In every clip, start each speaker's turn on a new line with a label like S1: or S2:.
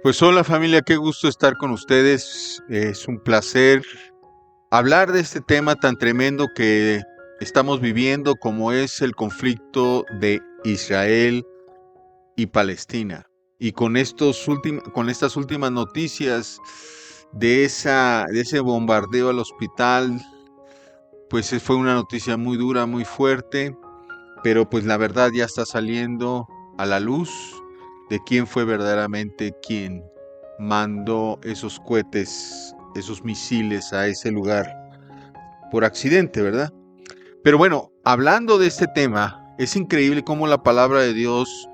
S1: Pues hola familia, qué gusto estar con ustedes. Es un placer hablar de este tema tan tremendo que estamos viviendo como es el conflicto de Israel y Palestina. Y con estas últimas noticias de ese bombardeo al hospital, pues fue una noticia muy dura, muy fuerte, pero pues la verdad ya está saliendo a la luz de quién fue verdaderamente quien mandó esos cohetes, esos misiles a ese lugar por accidente, ¿verdad? Pero bueno, hablando de este tema, es increíble cómo la palabra de Dios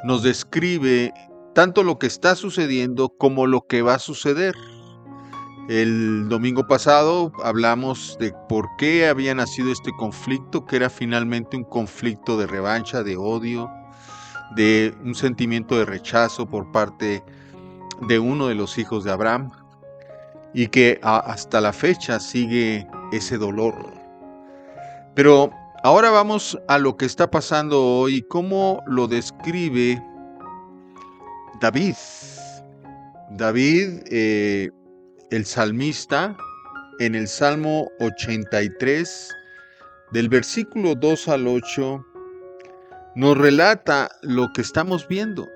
S1: nos describe tanto lo que está sucediendo como lo que va a suceder. El domingo pasado hablamos de por qué había nacido este conflicto, que era finalmente un conflicto de revancha, de odio, de un sentimiento de rechazo por parte de uno de los hijos de Abraham, y que hasta la fecha sigue ese dolor. Pero ahora vamos a lo que está pasando hoy, cómo lo describe David. David, el salmista, en el Salmo 83, del versículo 2 al 8, nos relata lo que estamos viendo.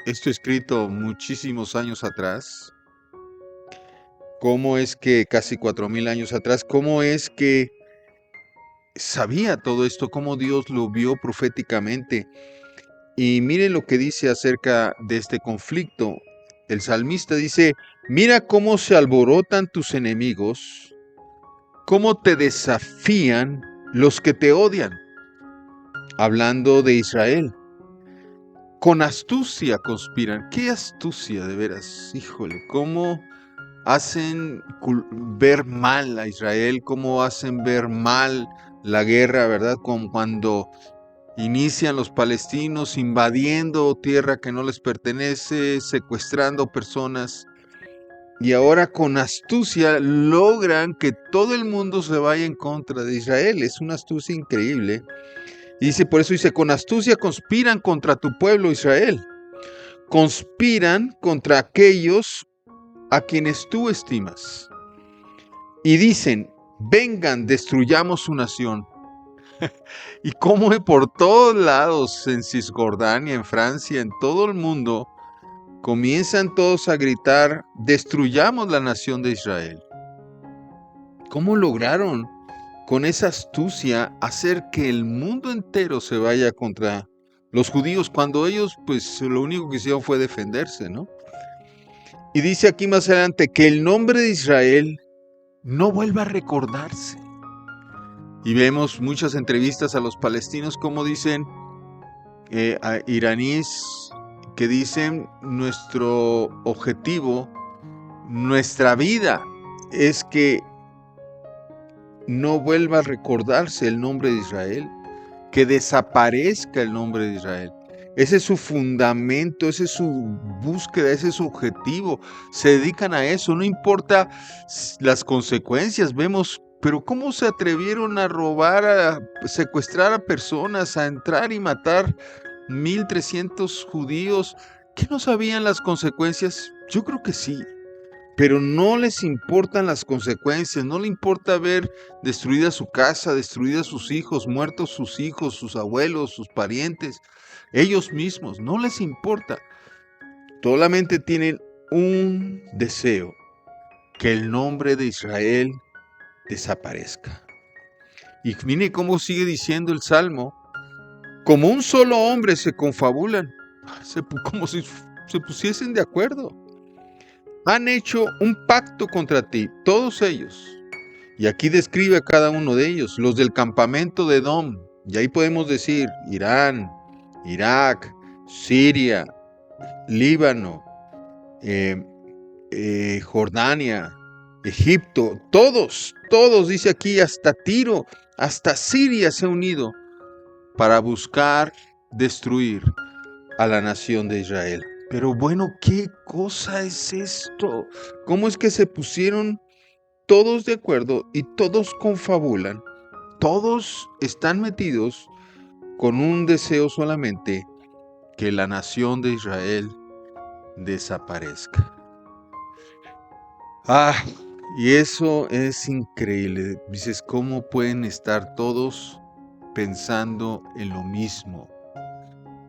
S1: Esto escrito muchísimos años atrás. Cómo es que casi 4000 años atrás, cómo es que sabía todo esto, cómo Dios lo vio proféticamente. Y miren lo que dice acerca de este conflicto. El salmista dice: mira cómo se alborotan tus enemigos, cómo te desafían los que te odian. Hablando de Israel, con astucia conspiran. ¡Qué astucia, de veras! Híjole, cómo hacen ver mal a Israel, cómo hacen ver mal la guerra, ¿verdad? Como cuando inician los palestinos invadiendo tierra que no les pertenece, secuestrando personas, y ahora con astucia logran que todo el mundo se vaya en contra de Israel. Es una astucia increíble. Y dice, por eso dice, con astucia conspiran contra tu pueblo Israel. Conspiran contra aquellos a quienes tú estimas. Y dicen, vengan, destruyamos su nación. Y como por todos lados, en Cisjordania, en Francia, en todo el mundo, comienzan todos a gritar, destruyamos la nación de Israel. ¿Cómo lograron con esa astucia hacer que el mundo entero se vaya contra los judíos cuando ellos pues lo único que hicieron fue defenderse, ¿no? Y dice aquí más adelante que el nombre de Israel no vuelva a recordarse. Y vemos muchas entrevistas a los palestinos como dicen, a iraníes, que dicen nuestro objetivo, nuestra vida es que no vuelva a recordarse el nombre de Israel, que desaparezca el nombre de Israel. Ese es su fundamento, ese es su búsqueda, ese es su objetivo. Se dedican a eso, no importa las consecuencias. Vemos, pero ¿cómo se atrevieron a robar, a secuestrar a personas, a entrar y matar 1300 judíos? ¿Qué no sabían las consecuencias? Yo creo que sí. Pero no les importan las consecuencias, no le importa ver destruida su casa, destruidas sus hijos, muertos sus hijos, sus abuelos, sus parientes, ellos mismos, no les importa. Solamente tienen un deseo, que el nombre de Israel desaparezca. Y mire cómo sigue diciendo el Salmo, como un solo hombre se confabulan, como si se pusiesen de acuerdo. Han hecho un pacto contra ti, todos ellos. Y aquí describe a cada uno de ellos, los del campamento de Edom. Y ahí podemos decir Irán, Irak, Siria, Líbano, Jordania, Egipto, todos, dice aquí, hasta Tiro, hasta Siria se ha unido para buscar destruir a la nación de Israel. Pero bueno, ¿qué cosa es esto? ¿Cómo es que se pusieron todos de acuerdo y todos confabulan? Todos están metidos con un deseo solamente, que la nación de Israel desaparezca. Y eso es increíble. Dices, ¿cómo pueden estar todos pensando en lo mismo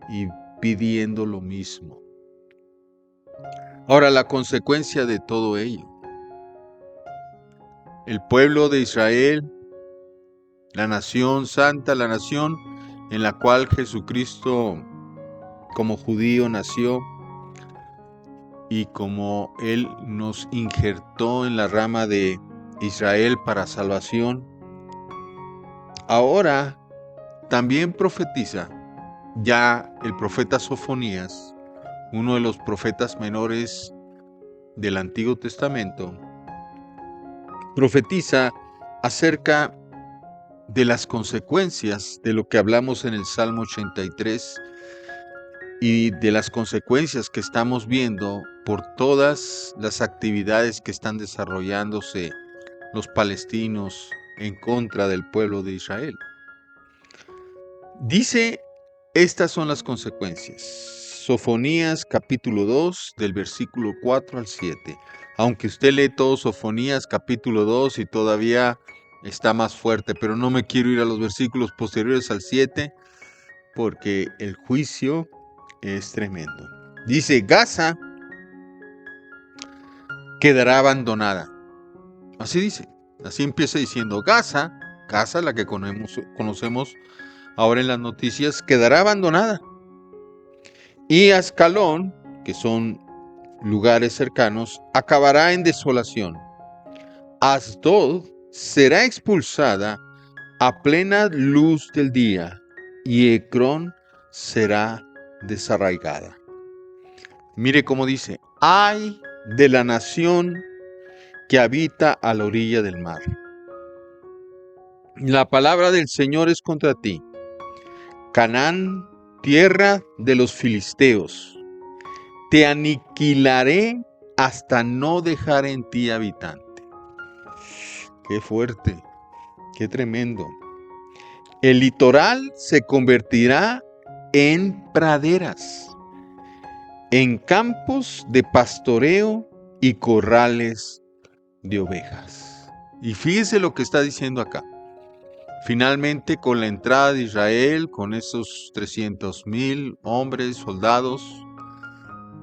S1: y pidiendo lo mismo? Ahora, la consecuencia de todo ello. El pueblo de Israel, la nación santa, la nación en la cual Jesucristo como judío nació y como Él nos injertó en la rama de Israel para salvación, ahora también profetiza ya el profeta Sofonías, uno de los profetas menores del Antiguo Testamento, profetiza acerca de las consecuencias de lo que hablamos en el Salmo 83 y de las consecuencias que estamos viendo por todas las actividades que están desarrollándose los palestinos en contra del pueblo de Israel. Dice, estas son las consecuencias. Sofonías capítulo 2 del versículo 4 al 7. Aunque usted lee todo Sofonías capítulo 2 y todavía está más fuerte, pero no me quiero ir a los versículos posteriores al 7 porque el juicio es tremendo. Dice, Gaza quedará abandonada. Así dice. Así empieza diciendo, Gaza, la que conocemos ahora en las noticias, quedará abandonada. Y Ascalón, que son lugares cercanos, acabará en desolación. Asdod será expulsada a plena luz del día, y Ecrón será desarraigada. Mire cómo dice, ay de la nación que habita a la orilla del mar. La palabra del Señor es contra ti, Canaán, tierra de los filisteos. Te aniquilaré hasta no dejar en ti habitante. Qué fuerte, qué tremendo. El litoral se convertirá en praderas, en campos de pastoreo y corrales de ovejas. Y fíjese lo que está diciendo acá. Finalmente, con la entrada de Israel, con esos 300,000 hombres, soldados,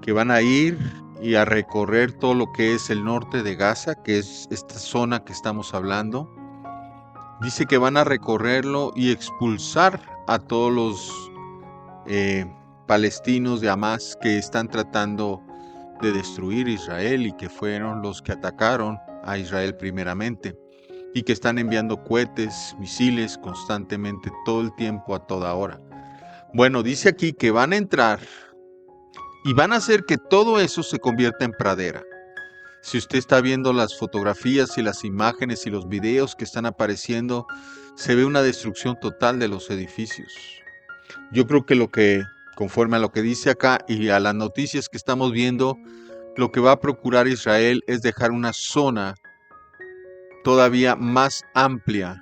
S1: que van a ir y a recorrer todo lo que es el norte de Gaza, que es esta zona que estamos hablando, dice que van a recorrerlo y expulsar a todos los palestinos de Hamas que están tratando de destruir Israel y que fueron los que atacaron a Israel primeramente y que están enviando cohetes, misiles constantemente todo el tiempo, a toda hora. Bueno, dice aquí que van a entrar y van a hacer que todo eso se convierta en pradera. Si usted está viendo las fotografías y las imágenes y los videos que están apareciendo, se ve una destrucción total de los edificios. Yo creo que conforme a lo que dice acá y a las noticias que estamos viendo, lo que va a procurar Israel es dejar una zona todavía más amplia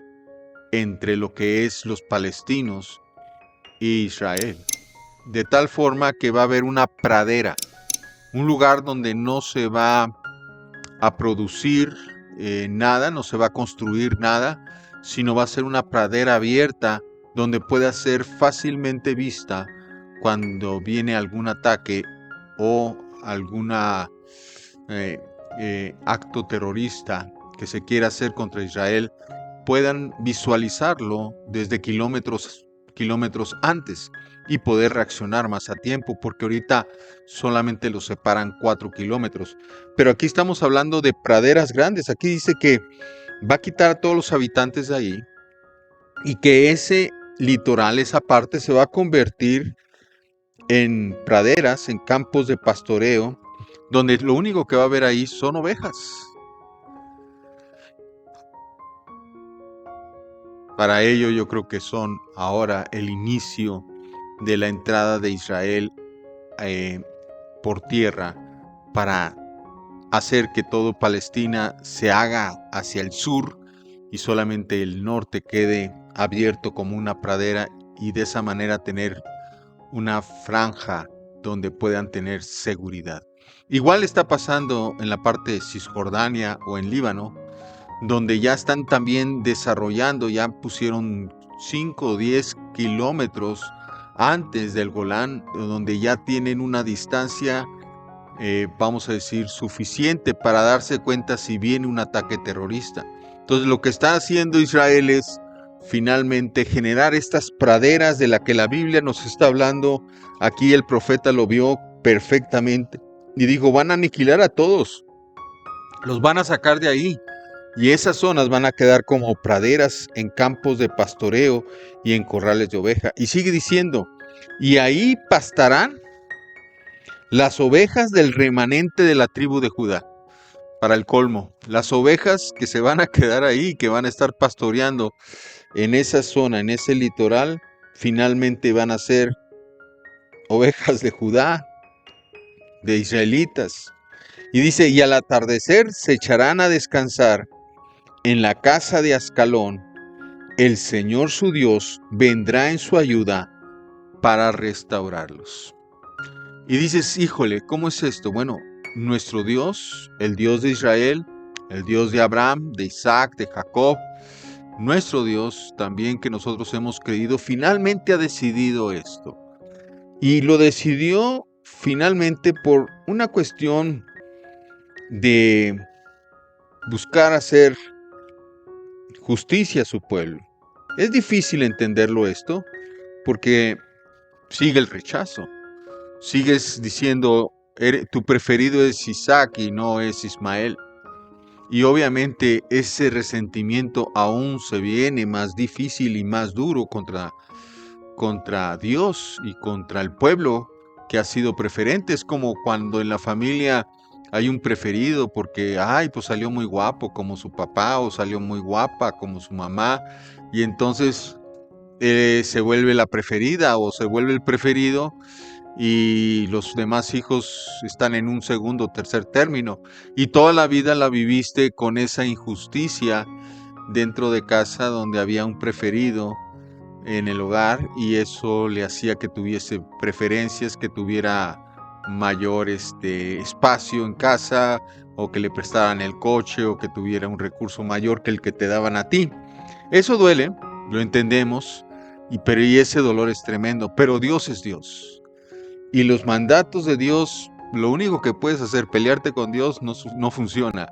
S1: entre lo que es los palestinos y Israel. De tal forma que va a haber una pradera, un lugar donde no se va a producir nada, no se va a construir nada, sino va a ser una pradera abierta donde pueda ser fácilmente vista cuando viene algún ataque o alguna acto terrorista que se quiera hacer contra Israel, puedan visualizarlo desde kilómetros antes y poder reaccionar más a tiempo, porque ahorita solamente los separan 4 kilómetros. Pero aquí estamos hablando de praderas grandes. Aquí dice que va a quitar a todos los habitantes de ahí y que ese litoral, esa parte, se va a convertir en praderas, en campos de pastoreo, donde lo único que va a haber ahí son ovejas. Para ello yo creo que son ahora el inicio de la entrada de Israel por tierra para hacer que todo Palestina se haga hacia el sur y solamente el norte quede abierto como una pradera y de esa manera tener una franja donde puedan tener seguridad. Igual está pasando en la parte de Cisjordania o en Líbano, donde ya están también desarrollando, ya pusieron 5 o 10 kilómetros antes del Golán, donde ya tienen una distancia, vamos a decir, suficiente para darse cuenta si viene un ataque terrorista. Entonces lo que está haciendo Israel es finalmente generar estas praderas de las que la Biblia nos está hablando. Aquí el profeta lo vio perfectamente y dijo, van a aniquilar a todos, los van a sacar de ahí. Y esas zonas van a quedar como praderas en campos de pastoreo y en corrales de oveja. Y sigue diciendo, y ahí pastarán las ovejas del remanente de la tribu de Judá. Para el colmo, las ovejas que se van a quedar ahí, que van a estar pastoreando en esa zona, en ese litoral, finalmente van a ser ovejas de Judá, de israelitas. Y dice, y al atardecer se echarán a descansar en la casa de Ascalón. El Señor su Dios vendrá en su ayuda para restaurarlos. Y dices, híjole, ¿cómo es esto? Bueno, nuestro Dios, el Dios de Israel, el Dios de Abraham, de Isaac, de Jacob, nuestro Dios también que nosotros hemos creído, finalmente ha decidido esto. Y lo decidió finalmente por una cuestión de buscar hacer justicia a su pueblo. Es difícil entenderlo esto, porque sigue el rechazo. Sigues diciendo, tu preferido es Isaac y no es Ismael. Y obviamente ese resentimiento aún se viene más difícil y más duro contra Dios y contra el pueblo que ha sido preferente. Es como cuando en la familia hay un preferido porque, pues salió muy guapo como su papá o salió muy guapa como su mamá. Y entonces se vuelve la preferida o se vuelve el preferido y los demás hijos están en un segundo o tercer término. Y toda la vida la viviste con esa injusticia dentro de casa donde había un preferido en el hogar y eso le hacía que tuviese preferencias, que tuviera mayor espacio en casa o que le prestaran el coche o que tuviera un recurso mayor que el que te daban a ti. Eso duele, lo entendemos, pero ese dolor es tremendo, pero Dios es Dios. Y los mandatos de Dios, lo único que puedes hacer, pelearte con Dios, no funciona.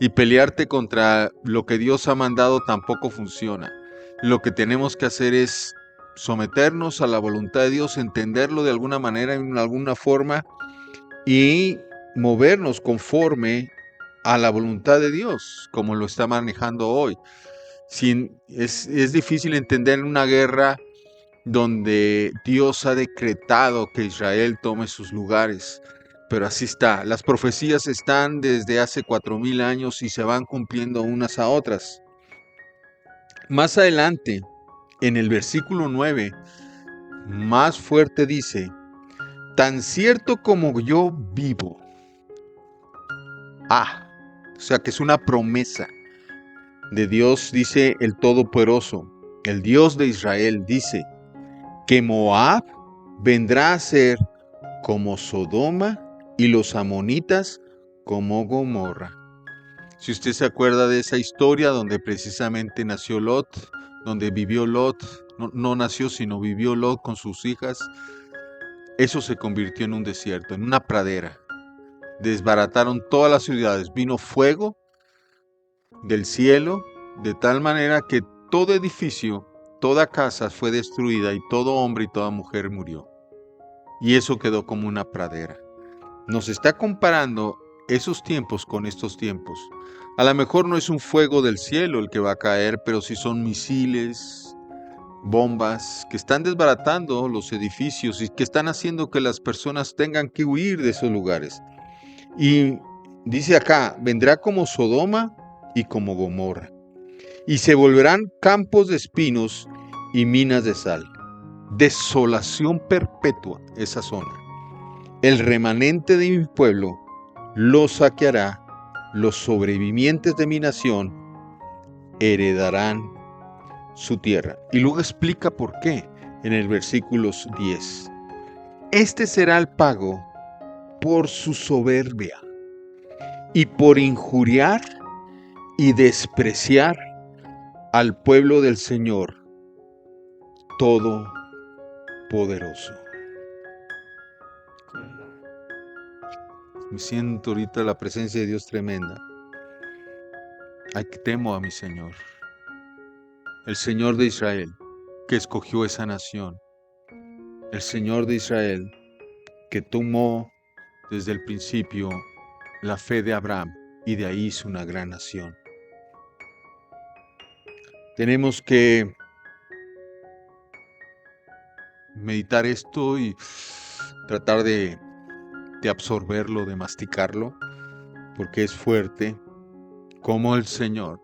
S1: Y pelearte contra lo que Dios ha mandado tampoco funciona. Lo que tenemos que hacer es someternos a la voluntad de Dios, entenderlo de alguna manera, en alguna forma, y movernos conforme a la voluntad de Dios, como lo está manejando hoy. Es difícil entender en una guerra donde Dios ha decretado que Israel tome sus lugares. Pero así está, las profecías están desde hace 4000 años y se van cumpliendo unas a otras. Más adelante, en el versículo 9, más fuerte dice, tan cierto como yo vivo. O sea que es una promesa de Dios, dice el Todopoderoso, el Dios de Israel, dice que Moab vendrá a ser como Sodoma y los amonitas como Gomorra. Si usted se acuerda de esa historia donde precisamente nació Lot, donde vivió Lot, no nació sino vivió Lot con sus hijas, eso se convirtió en un desierto, en una pradera. Desbarataron todas las ciudades, vino fuego del cielo, de tal manera que todo edificio, toda casa fue destruida y todo hombre y toda mujer murió. Y eso quedó como una pradera. Nos está comparando esos tiempos con estos tiempos. A lo mejor no es un fuego del cielo el que va a caer, pero sí son misiles, bombas que están desbaratando los edificios y que están haciendo que las personas tengan que huir de esos lugares. Y dice acá, vendrá como Sodoma y como Gomorra, y se volverán campos de espinos y minas de sal. Desolación perpetua esa zona. El remanente de mi pueblo lo saqueará, los sobrevivientes de mi nación heredarán su tierra. Y luego explica por qué en el versículo 10. Este será el pago por su soberbia y por injuriar y despreciar al pueblo del Señor Todopoderoso. Me siento ahorita la presencia de Dios tremenda. Ay, que temo a mi Señor, el Señor de Israel, que escogió esa nación, el Señor de Israel, que tomó desde el principio la fe de Abraham y de ahí hizo una gran nación. Tenemos que meditar esto y tratar de absorberlo, de masticarlo, porque es fuerte como el Señor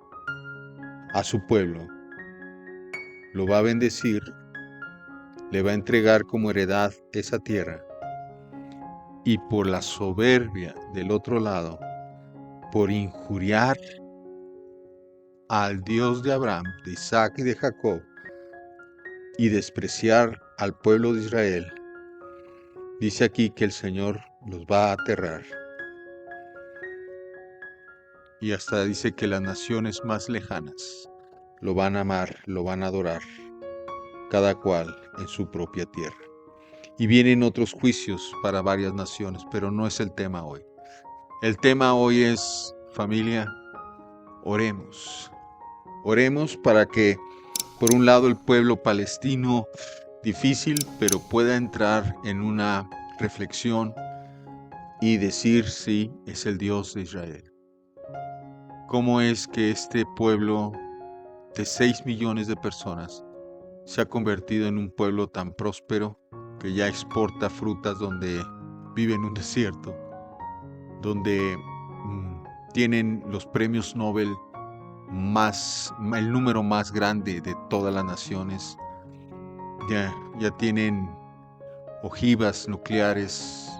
S1: a su pueblo lo va a bendecir, le va a entregar como heredad esa tierra, y por la soberbia del otro lado, por injuriar al Dios de Abraham, de Isaac y de Jacob, y despreciar al pueblo de Israel, dice aquí que el Señor los va a aterrar. Y hasta dice que las naciones más lejanas lo van a amar, lo van a adorar, cada cual en su propia tierra. Y vienen otros juicios para varias naciones, pero no es el tema hoy. El tema hoy es, familia, oremos. Oremos para que, por un lado, el pueblo palestino, difícil, pero pueda entrar en una reflexión y decir, sí, es el Dios de Israel. ¿Cómo es que este pueblo de 6 millones de personas se ha convertido en un pueblo tan próspero que ya exporta frutas donde vive en un desierto, donde tienen los premios Nobel el número más grande de todas las naciones, ya tienen ojivas nucleares,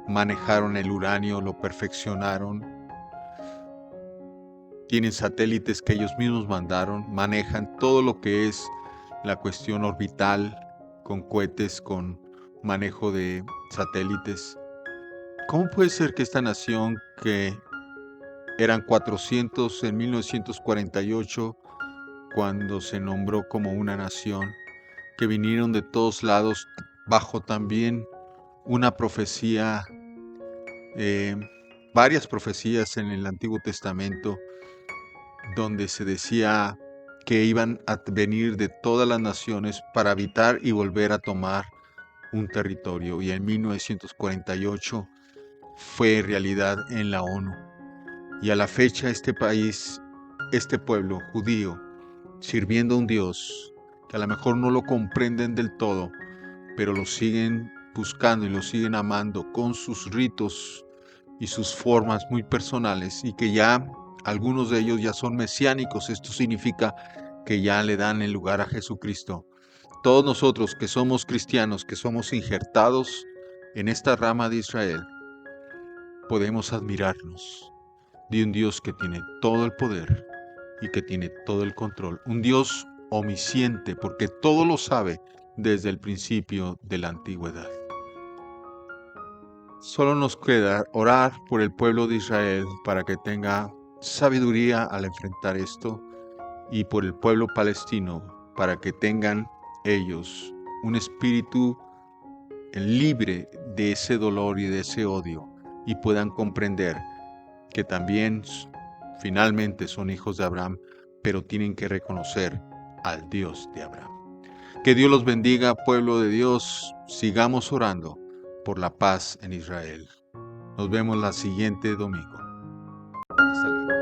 S1: manejaron el uranio, lo perfeccionaron, tienen satélites que ellos mismos mandaron, manejan todo lo que es la cuestión orbital, con cohetes, con manejo de satélites. ¿Cómo puede ser que esta nación, que eran 400 en 1948, cuando se nombró como una nación, que vinieron de todos lados, bajo también una profecía, varias profecías en el Antiguo Testamento, donde se decía que iban a venir de todas las naciones para habitar y volver a tomar un territorio? Y en 1948 fue realidad en la ONU. Y a la fecha este país, este pueblo judío, sirviendo a un Dios que a lo mejor no lo comprenden del todo, pero lo siguen buscando y lo siguen amando con sus ritos y sus formas muy personales, y que ya algunos de ellos ya son mesiánicos. Esto significa que ya le dan el lugar a Jesucristo. Todos nosotros que somos cristianos, que somos injertados en esta rama de Israel, podemos admirarnos de un Dios que tiene todo el poder y que tiene todo el control. Un Dios omnisciente, porque todo lo sabe desde el principio de la antigüedad. Solo nos queda orar por el pueblo de Israel para que tenga sabiduría al enfrentar esto, y por el pueblo palestino para que tengan ellos un espíritu libre de ese dolor y de ese odio, y puedan comprender que también finalmente son hijos de Abraham, pero tienen que reconocer al Dios de Abraham. Que Dios los bendiga, pueblo de Dios. Sigamos orando por la paz en Israel. Nos vemos la siguiente domingo. Hasta luego.